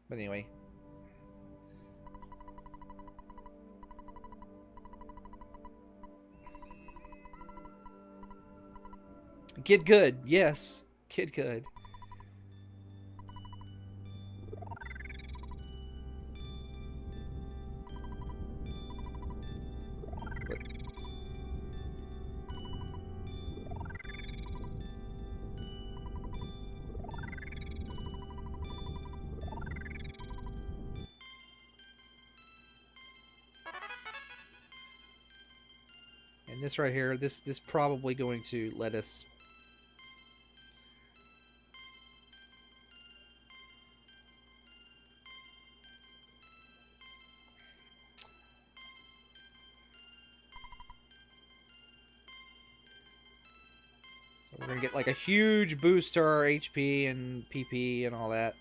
But anyway. Kid good, yes. Kid good. And this right here, this probably going to let us. So we're gonna get like a huge boost to our HP and PP and all that.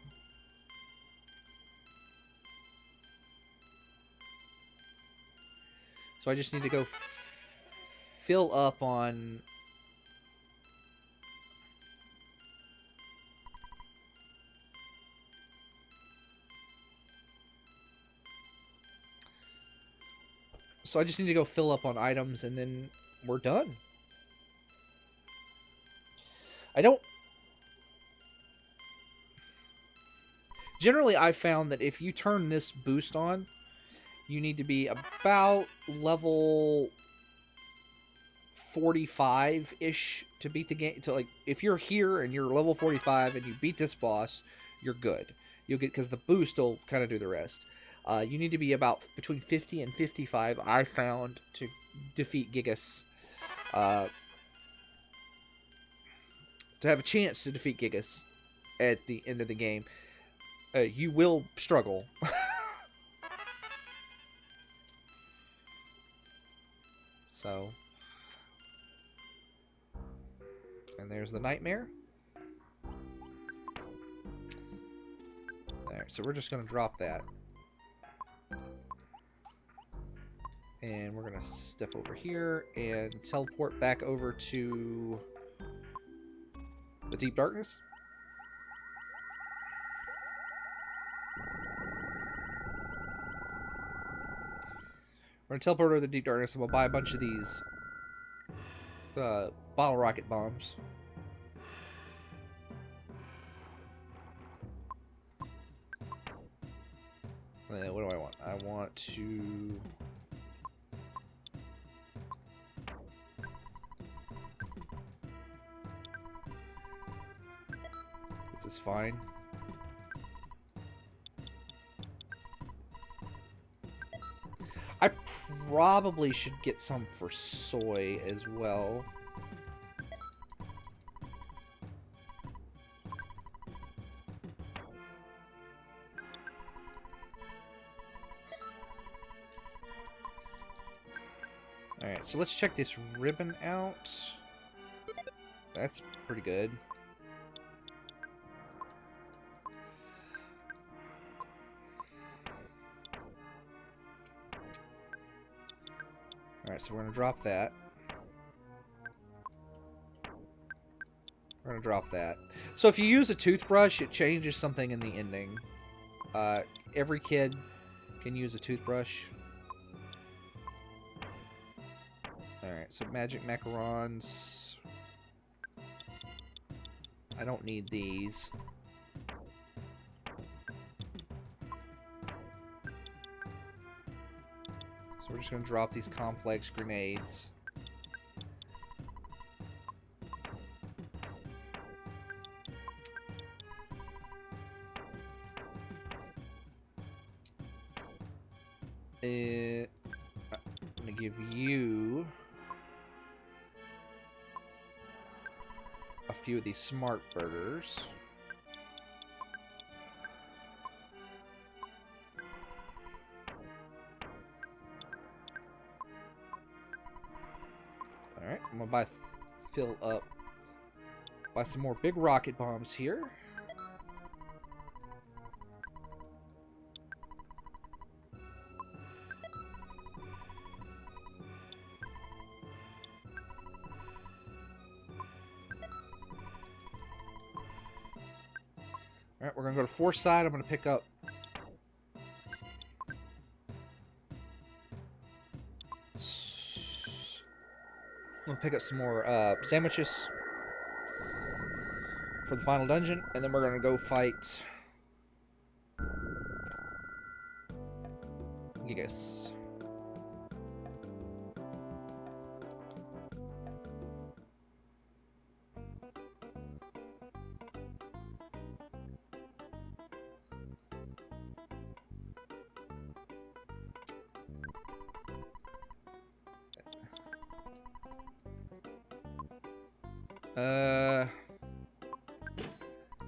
So I just need to go fill up on. So I just need to go fill up on items and then we're done. I don't. Generally, I've found that if you turn this boost on, you need to be about level 45-ish to beat the game. To like, if you're here and you're level 45 and you beat this boss, you're good. You'll get, because the boost will kind of do the rest. You need to be about between 50 and 55, I found, to defeat Gigas. To have a chance to defeat Gigas at the end of the game. You will struggle. So. And there's the nightmare. There, so we're just going to drop that. And we're going to step over here and teleport back over to the deep darkness. We're going to teleport over to the deep darkness and we'll buy a bunch of these bottle rocket bombs. What do I want? I want to... This is fine. I probably should get some for soy as well. Alright, so let's check this ribbon out. That's pretty good. Alright, so we're going to drop that. We're going to drop that. So if you use a toothbrush, it changes something in the ending. Every kid can use a toothbrush. Alright, so magic macarons. I don't need these. So we're just going to drop these complex grenades. I'm going to give you a few of these smart burgers. Alright, I'm going to fill up, buy some more big rocket bombs here. Alright, we're going to go to Force Side. I'm going to pick up... I'm going to pick up some more sandwiches for the final dungeon. And then we're going to go fight... Gigas.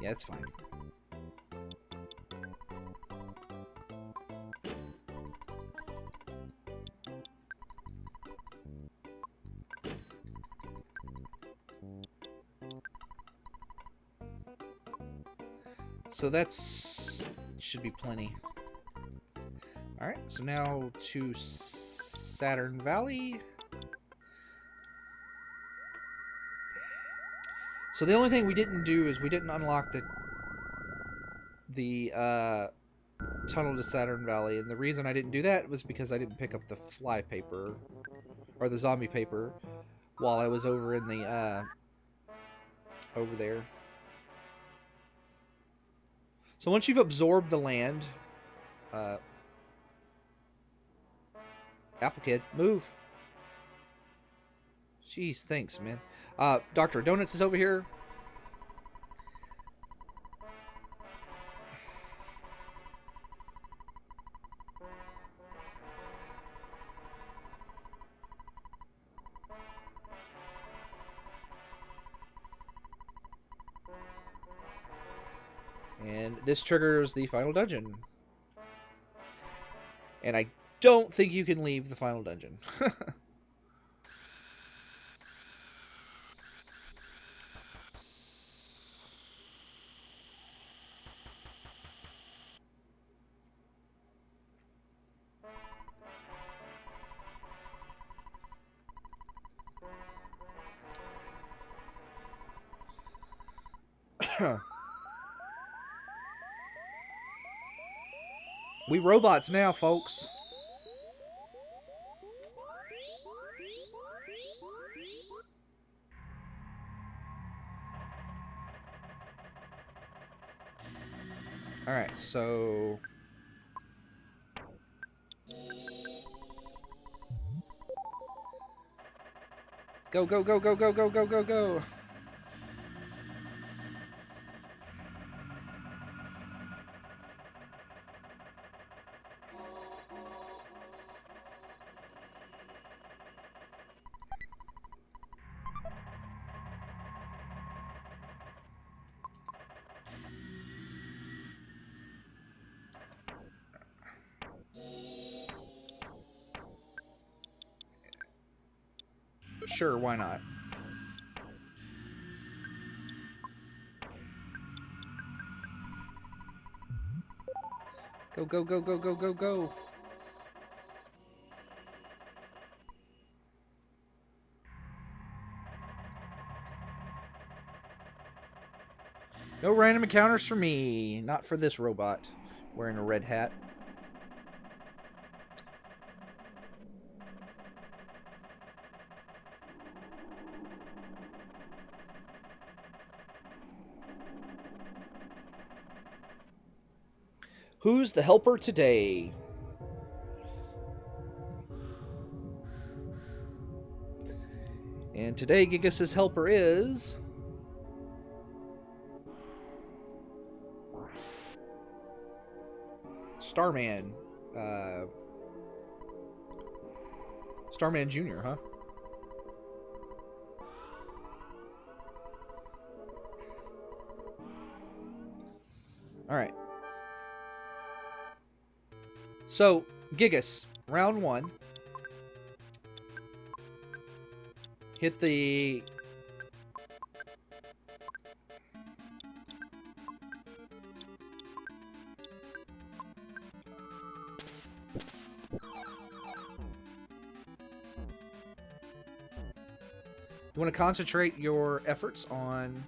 Yeah, it's fine. So that's... should be plenty. Alright, so now to Saturn Valley. So the only thing we didn't do is we didn't unlock the tunnel to Saturn Valley, and the reason I didn't do that was because I didn't pick up the fly paper, or the zombie paper, while I was over in the, over there. So once you've absorbed the land, Apple Kid, move. Jeez, thanks, man. Dr. Donuts is over here. And this triggers the final dungeon. And I don't think you can leave the final dungeon. We robots now, folks. Alright, so... Go, go, go, go, go, go, go, go, go! Sure, why not? Go, go, go, go, go, go, go! No random encounters for me. Not for this robot wearing a red hat. Who's the helper today? And today, Gigas' helper is... Starman. Starman Jr., huh? Alright. So, Gigas, round one. Hit the... You want to concentrate your efforts on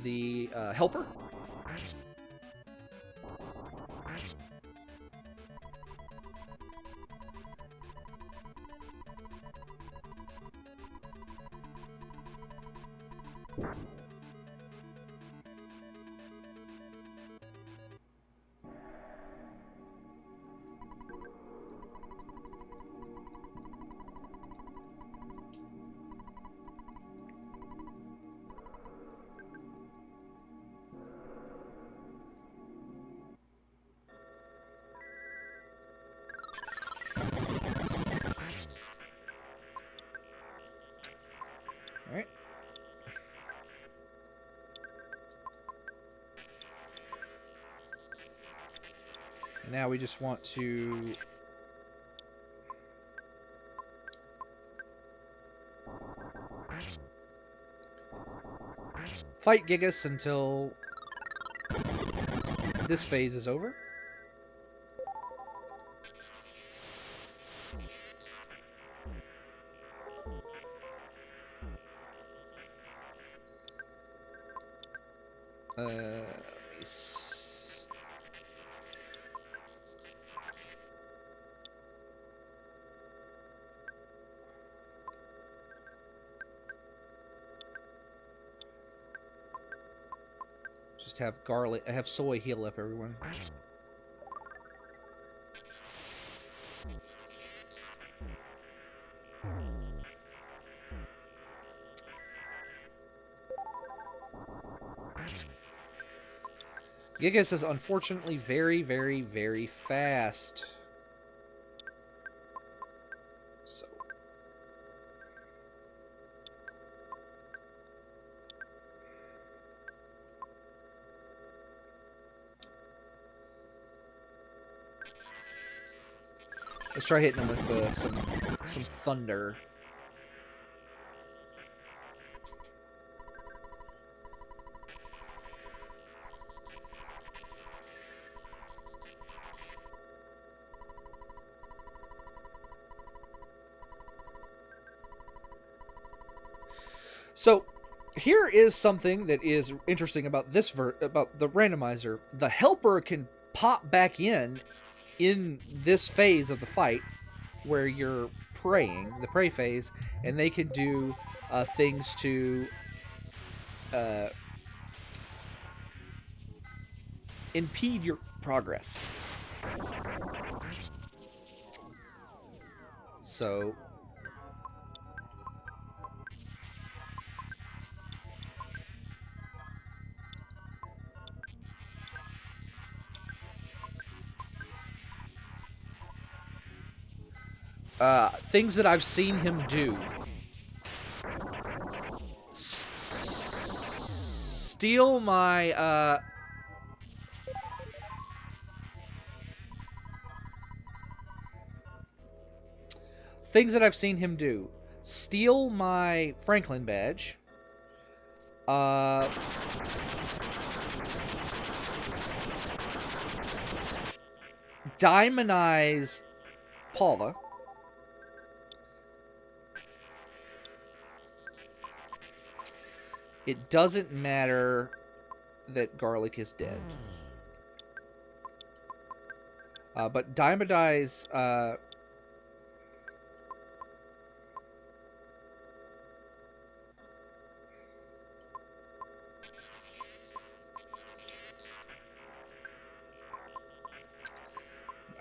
the helper. Alright. And now we just want to... fight Gigas until this phase is over. Just have garlic. I have soy heal up everyone. Gigas is unfortunately very, very, very fast. So. Let's try hitting him with some thunder. So, here is something that is interesting about this about the randomizer. The helper can pop back in this phase of the fight where you're praying, the pray phase, and they can do things to impede your progress. So things that I've seen him do. Steal my things that I've seen him do. Steal my Franklin badge. Diamondize Paula. It doesn't matter that Garlic is dead. But Diamondize...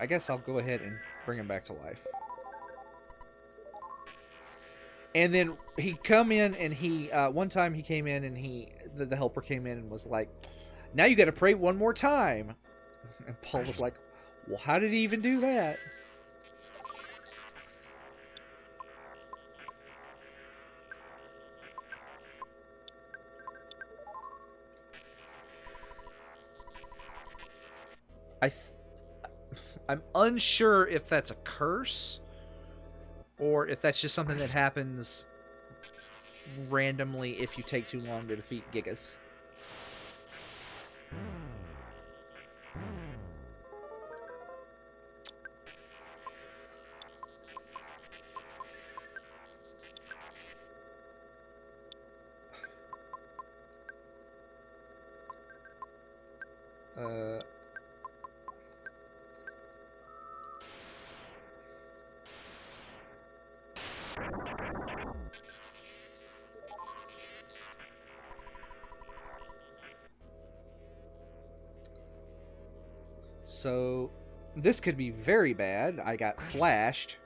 I guess I'll go ahead and bring him back to life. And then he come in and he one time he came in and the helper came in and was like, now you got to pray one more time. And Paul was like, well, how did he even do that? I'm unsure if that's a curse or if that's just something that happens randomly if you take too long to defeat Gigas. So this could be very bad. I got flashed.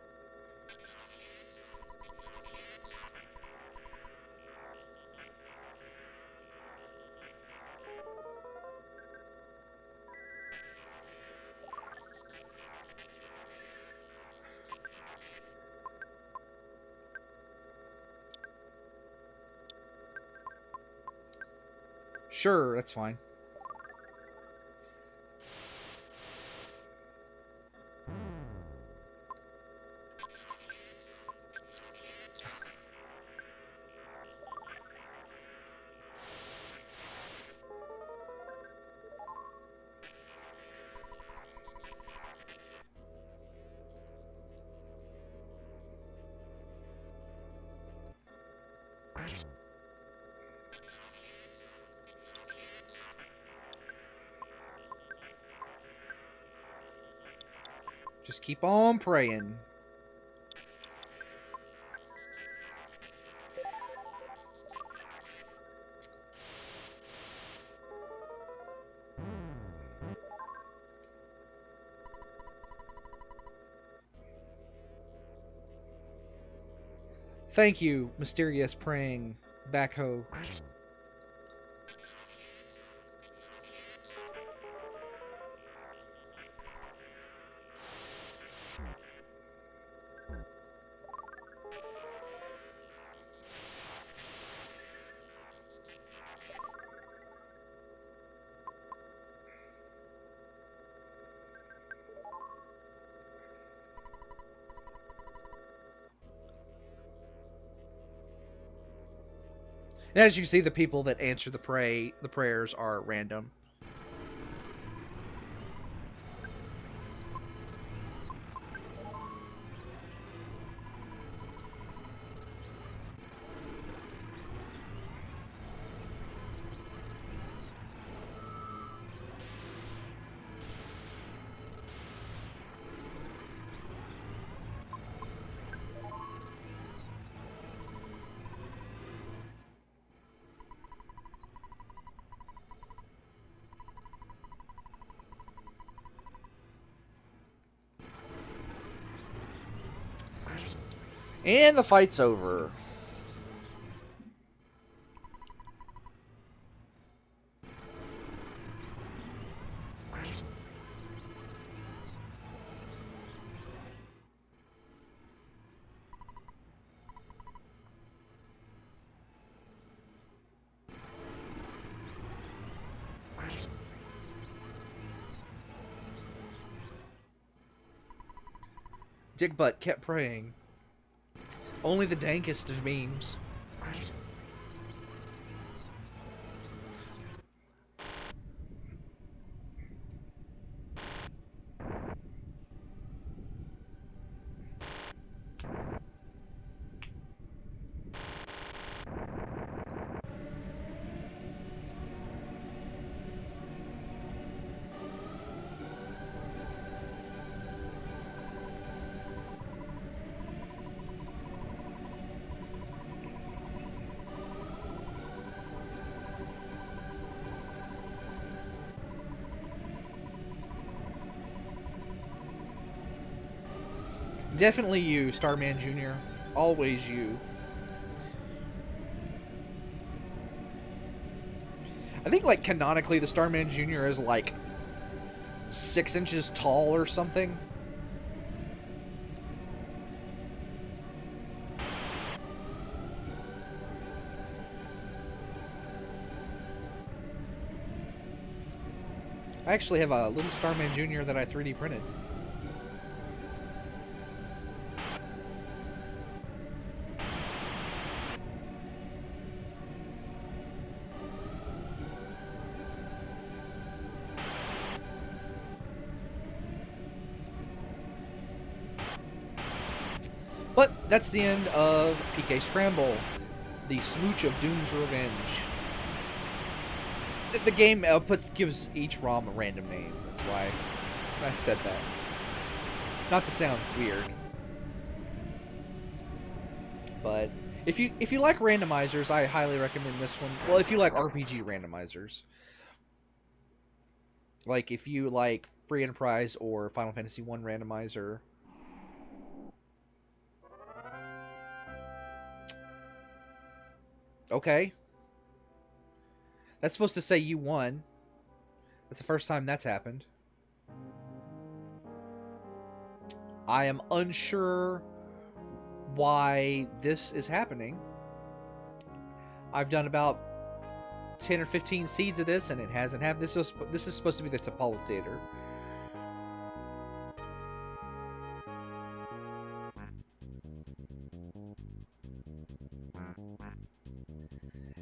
Sure, that's fine. Just keep on praying. Thank you, mysterious praying backhoe. And as you can see, the people that answer the prayers are random. And the fight's over. Dick Butt kept praying. Only the dankest of memes. Definitely you, Starman Jr. Always you. I think, like, canonically, the Starman Jr. is, like, 6 inches tall or something. I actually have a little Starman Jr. that I 3D printed. But that's the end of PK Scramble, the smooch of Doom's Revenge. The game gives each ROM a random name. That's why I said that. Not to sound weird, but if you like randomizers, I highly recommend this one. Well, if you like RPG randomizers, like if you like Free Enterprise or Final Fantasy One randomizer. Okay. That's supposed to say you won. That's the first time that's happened. I am unsure why this is happening. I've done about 10 or 15 seeds of this, and it hasn't happened. This is supposed to be the T'Pol Theater.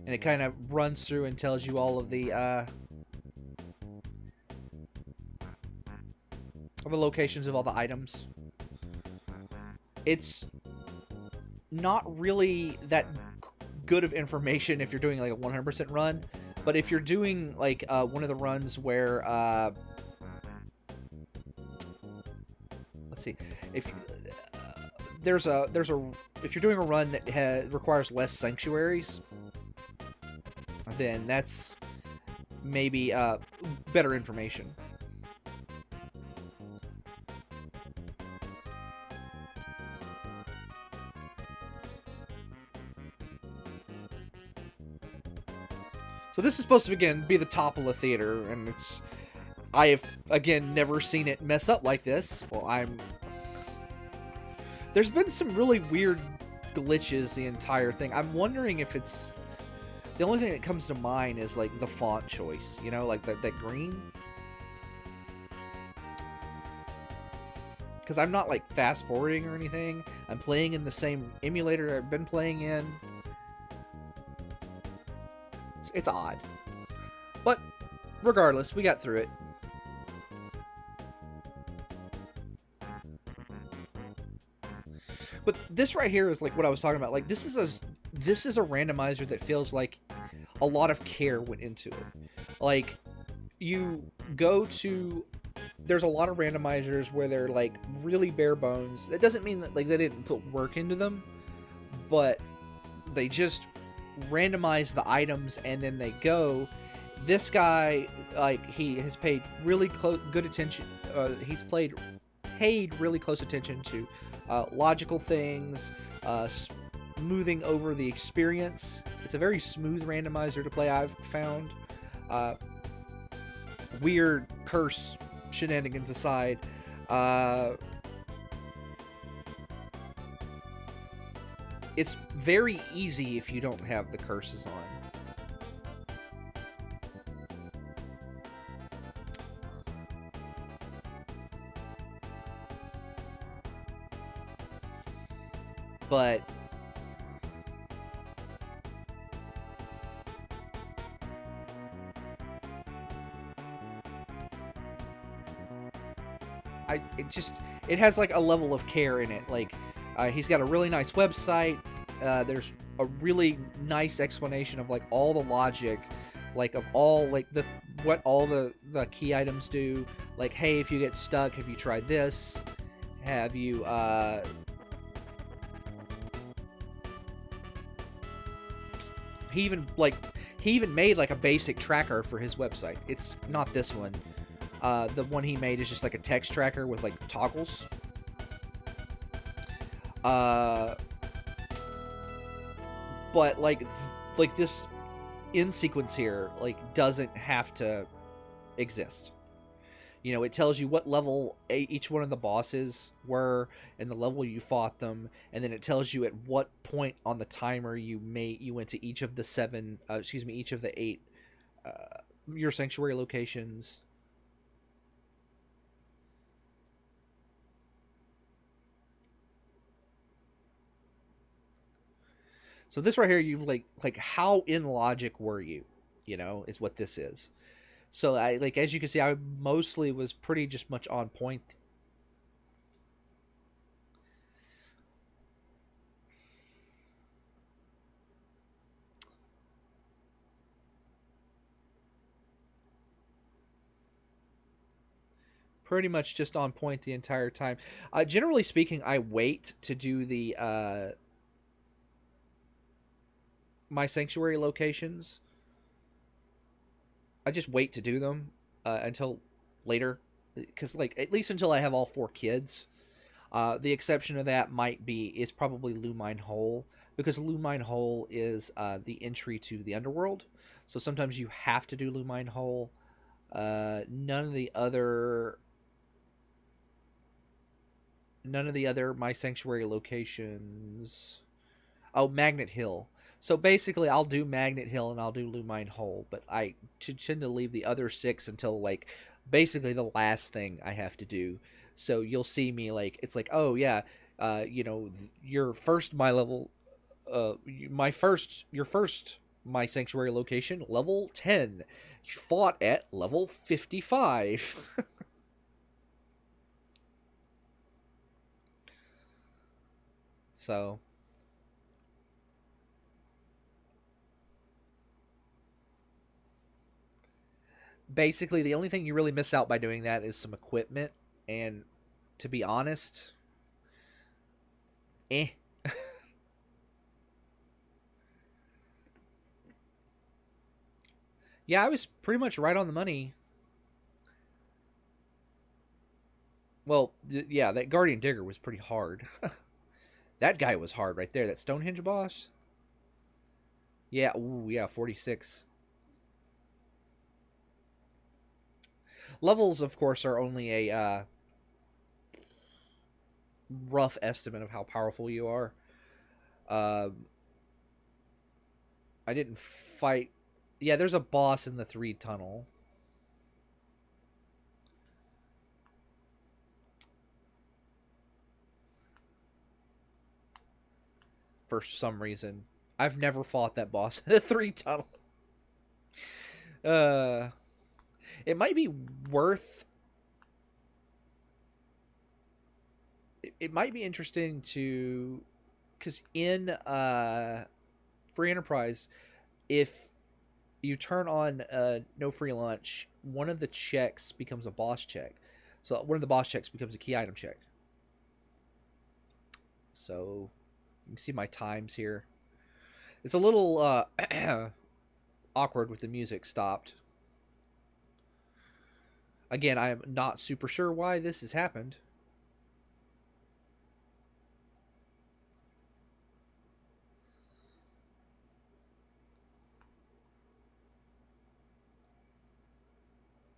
And it kind of runs through and tells you all of the locations of all the items. It's not really that good of information if you're doing like a 100% run, but if you're doing like one of the runs where let's see, if there's a if you're doing a run that requires less sanctuaries, then that's maybe better information. So this is supposed to, again, be the top of the theater, and I have, again, never seen it mess up like this. Well, there's been some really weird glitches the entire thing. I'm wondering if it's... The only thing that comes to mind is, like, the font choice, you know, like that green. Because I'm not, like, fast-forwarding or anything. I'm playing in the same emulator I've been playing in. It's odd. But, regardless, we got through it. But this right here is like what I was talking about. Like, this is a randomizer that feels like a lot of care went into it. Like, you go to... There's a lot of randomizers where they're, like, really bare bones. That doesn't mean that, like, they didn't put work into them, but they just randomize the items and then they go. This guy, like, he has paid really good attention. He's paid really close attention to logical things, smoothing over the experience. It's a very smooth randomizer to play, I've found. Weird curse shenanigans aside, it's very easy if you don't have the curses on. But it has like a level of care in it. Like, he's got a really nice website. There's a really nice explanation of like all the logic, like of all like what all the key items do. Like, hey, if you get stuck, have you tried this? Have you he even made like a basic tracker for his website. It's not this one. The one he made is just like a text tracker with like toggles. But like this in sequence here like doesn't have to exist. You know, it tells you what level each one of the bosses were and the level you fought them, and then it tells you at what point on the timer you went to each of the each of the 8 your sanctuary locations. So this right here, you like how in logic were you? You know, is what this is. So I like, as you can see, I mostly was pretty just much on point. Pretty much just on point the entire time. Generally speaking, I wait to do the my sanctuary locations. I just wait to do them until later. because like at least until I have all 4 kids. The exception of that is probably Lumine Hole, because Lumine Hole is the entry to the underworld. So sometimes you have to do Lumine Hole. None of the other My Sanctuary locations. Oh, Magnet Hill. So basically, I'll do Magnet Hill and I'll do Lumine Hole, but I tend to leave the other 6 until like basically the last thing I have to do. So you'll see me like it's like, oh yeah, your first my level, your first My Sanctuary location, level 10, you fought at level 55. So basically, the only thing you really miss out by doing that is some equipment, and to be honest, eh. Yeah, I was pretty much right on the money. Well, yeah, that Guardian Digger was pretty hard. That guy was hard right there. That Stonehenge boss. Yeah, ooh, yeah, 46. Levels, of course, are only a rough estimate of how powerful you are. Um, I didn't fight. Yeah, there's a boss in the 3 tunnel. For some reason, I've never fought that boss in the 3 tunnel. Uh, it might be worth. It might be interesting to, because in free enterprise, if you turn on no free lunch, one of the checks becomes a boss check. So one of the boss checks becomes a key item check. So you can see my times here. It's a little awkward with the music stopped. Again, I am not super sure why this has happened.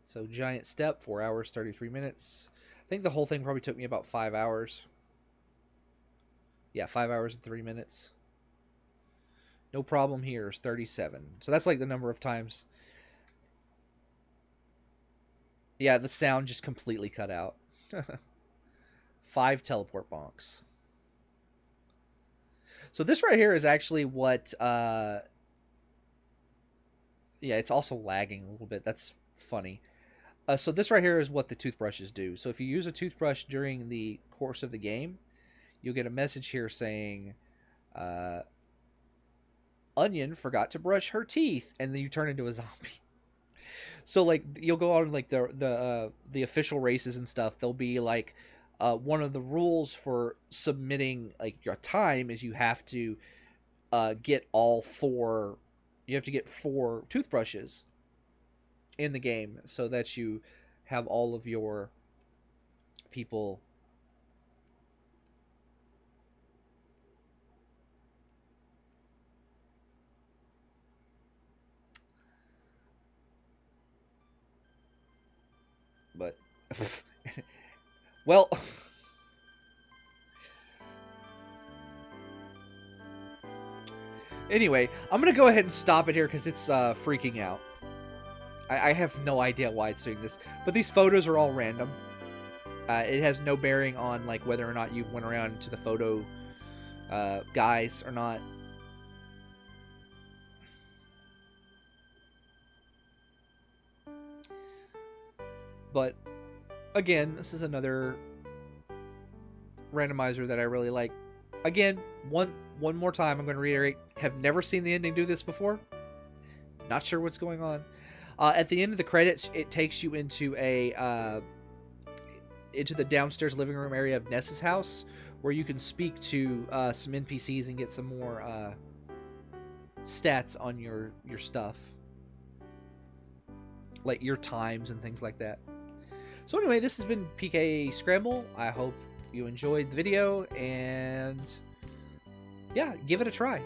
So giant step, 4 hours, 33 minutes. I think the whole thing probably took me about 5 hours. Yeah, 5 hours and 3 minutes. No problem here is 37. So that's like the number of times. Yeah, the sound just completely cut out. 5 teleport bonks. So this right here is actually what yeah, it's also lagging a little bit. That's funny. So this right here is what the toothbrushes do. So if you use a toothbrush during the course of the game, you'll get a message here saying, Onion forgot to brush her teeth, and then you turn into a zombie. So like you'll go on like the official races and stuff. There'll be like one of the rules for submitting like your time is you have to get all 4. You have to get 4 toothbrushes in the game so that you have all of your people. But well, anyway, I'm gonna go ahead and stop it here because it's freaking out. I have no idea why it's doing this, but these photos are all random. It has no bearing on like whether or not you went around to the photo guys or not. But again, this is another randomizer that I really like. Again, one more time, I'm going to reiterate: have never seen the ending do this before. Not sure what's going on. At the end of the credits, it takes you into into the downstairs living room area of Ness's house, where you can speak to some NPCs and get some more stats on your stuff, like your times and things like that. So anyway, this has been PK Scramble. I hope you enjoyed the video, and yeah, give it a try.